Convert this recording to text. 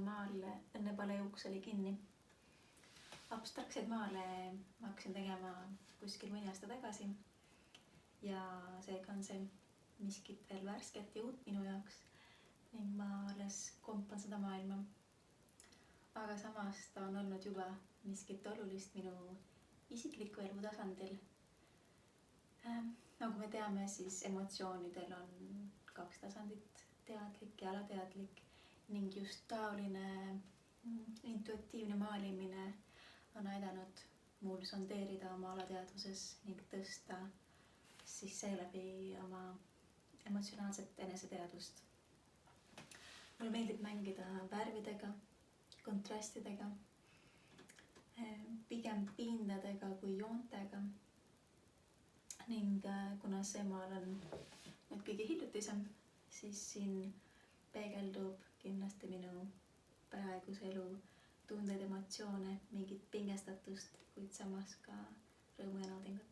maal enne paleuks oli kinni. Abstraktseid maale ma hakkasin tegema kuskil mõni aasta tagasi ja seega on see miskit veel värsket ja uut minu jaoks ning ma alles kompan seda maailma. Aga samas ta on olnud juba miskit olulist minu isikliku elu tasandil. Nagu me teame, siis emotsioonidel on 2 tasandit, teadlik ja alateadlik ning just taoline intuitiivne maalimine on aidanud mul sondeerida oma alateadvuses ning tõsta siis seeläbi oma emotsionaalset eneseteadvust. Mulle meeldib mängida värvidega, kontrastidega, pigem pindadega kui joontega. Ning kuna see maal on nüüd kõige hiljutisem, siis siin peegeldub kindlasti minu praeguse elu tundeid, emotsioone, mingit pingestatust, kuid samas ka rõõmu ja naudingut.